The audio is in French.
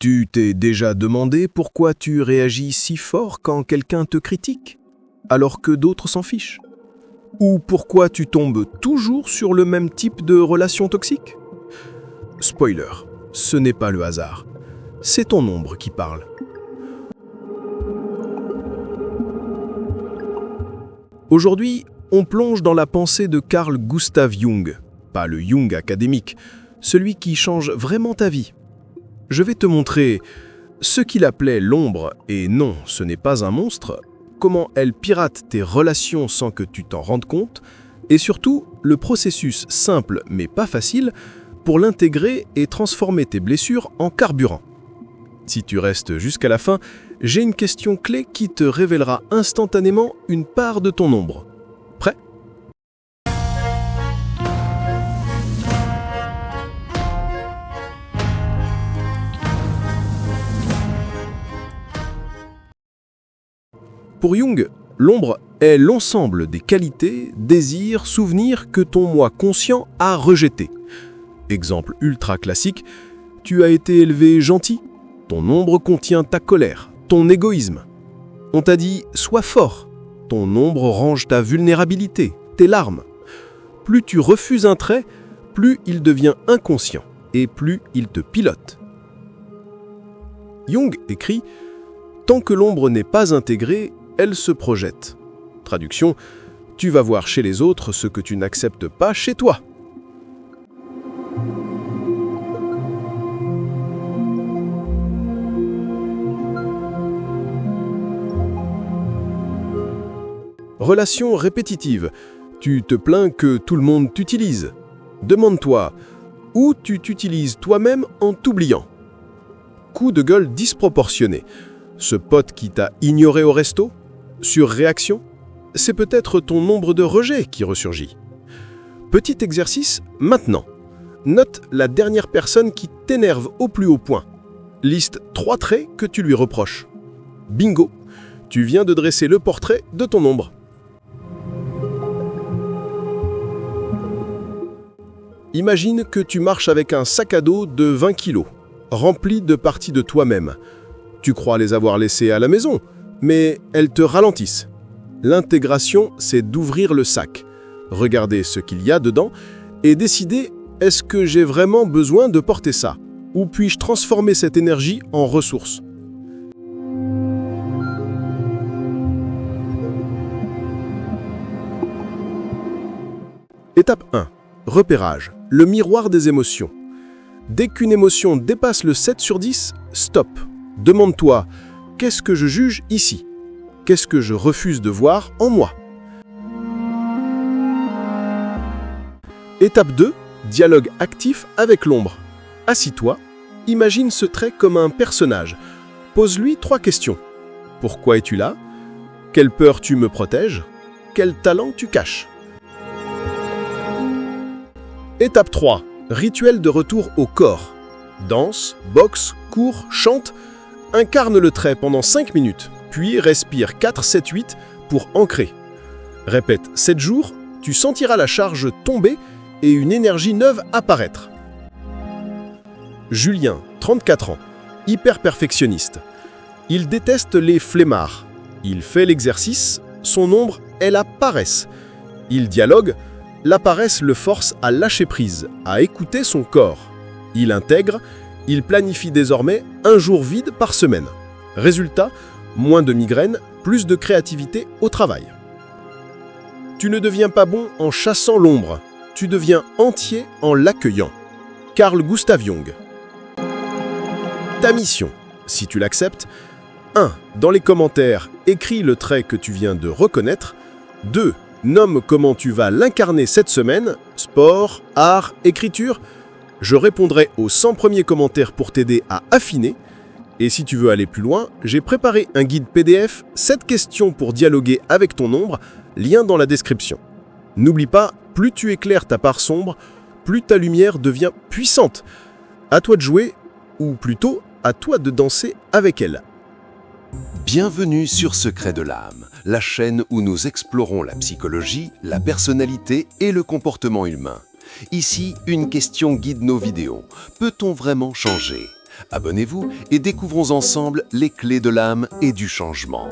Tu t'es déjà demandé pourquoi tu réagis si fort quand quelqu'un te critique, alors que d'autres s'en fichent? Ou pourquoi tu tombes toujours sur le même type de relation toxique? Spoiler, ce n'est pas le hasard. C'est ton ombre qui parle. Aujourd'hui, on plonge dans la pensée de Carl Gustav Jung, pas le Jung académique, celui qui change vraiment ta vie. Je vais te montrer ce qu'il appelait l'ombre, et non, ce n'est pas un monstre, comment elle pirate tes relations sans que tu t'en rendes compte, et surtout le processus simple mais pas facile pour l'intégrer et transformer tes blessures en carburant. Si tu restes jusqu'à la fin, j'ai une question clé qui te révélera instantanément une part de ton ombre. Prêt ? Pour Jung, l'ombre est l'ensemble des qualités, désirs, souvenirs que ton moi conscient a rejetés. Exemple ultra classique, tu as été élevé gentil, ton ombre contient ta colère, ton égoïsme. On t'a dit « sois fort », ton ombre range ta vulnérabilité, tes larmes. Plus tu refuses un trait, plus il devient inconscient et plus il te pilote. Jung écrit « Tant que l'ombre n'est pas intégrée, elle se projette ». Traduction, tu vas voir chez les autres ce que tu n'acceptes pas chez toi. Relation répétitive. Tu te plains que tout le monde t'utilise. Demande-toi, où tu t'utilises toi-même en t'oubliant? Coup de gueule disproportionné. Ce pote qui t'a ignoré au resto? Surréaction? C'est peut-être ton ombre de rejet qui ressurgit. Petit exercice maintenant. Note la dernière personne qui t'énerve au plus haut point. Liste 3 traits que tu lui reproches. Bingo! Tu viens de dresser le portrait de ton ombre. Imagine que tu marches avec un sac à dos de 20 kilos, rempli de parties de toi-même. Tu crois les avoir laissées à la maison, mais elles te ralentissent. L'intégration, c'est d'ouvrir le sac, regarder ce qu'il y a dedans et décider « est-ce que j'ai vraiment besoin de porter ça? Ou puis-je transformer cette énergie en ressources ?» Étape 1. Repérage. Le miroir des émotions. Dès qu'une émotion dépasse le 7 sur 10, stop. Demande-toi, qu'est-ce que je juge ici? Qu'est-ce que je refuse de voir en moi? Étape 2. Dialogue actif avec l'ombre. Assis-toi, imagine ce trait comme un personnage. Pose-lui 3 questions. Pourquoi es-tu là? Quelle peur tu me protèges? Quel talent tu caches? Étape 3. Rituel de retour au corps. Danse, boxe, cours, chante. Incarne le trait pendant 5 minutes, puis respire 4, 7, 8 pour ancrer. Répète 7 jours, tu sentiras la charge tomber et une énergie neuve apparaître. Julien, 34 ans, hyper perfectionniste. Il déteste les flemmards. Il fait l'exercice, son ombre est la paresse. Il dialogue, la paresse le force à lâcher prise, à écouter son corps. Il intègre, il planifie désormais un jour vide par semaine. Résultat, moins de migraines, plus de créativité au travail. Tu ne deviens pas bon en chassant l'ombre, tu deviens entier en l'accueillant. Carl Gustav Jung. Ta mission, si tu l'acceptes, 1. Dans les commentaires, écris le trait que tu viens de reconnaître. 2. Nomme comment tu vas l'incarner cette semaine, sport, art, écriture. Je répondrai aux 100 premiers commentaires pour t'aider à affiner. Et si tu veux aller plus loin, j'ai préparé un guide PDF, 7 questions pour dialoguer avec ton ombre, lien dans la description. N'oublie pas, plus tu éclaires ta part sombre, plus ta lumière devient puissante. À toi de jouer, ou plutôt, à toi de danser avec elle. Bienvenue sur Secrets de l'âme, la chaîne où nous explorons la psychologie, la personnalité et le comportement humain. Ici, une question guide nos vidéos. Peut-on vraiment changer? Abonnez-vous et découvrons ensemble les clés de l'âme et du changement.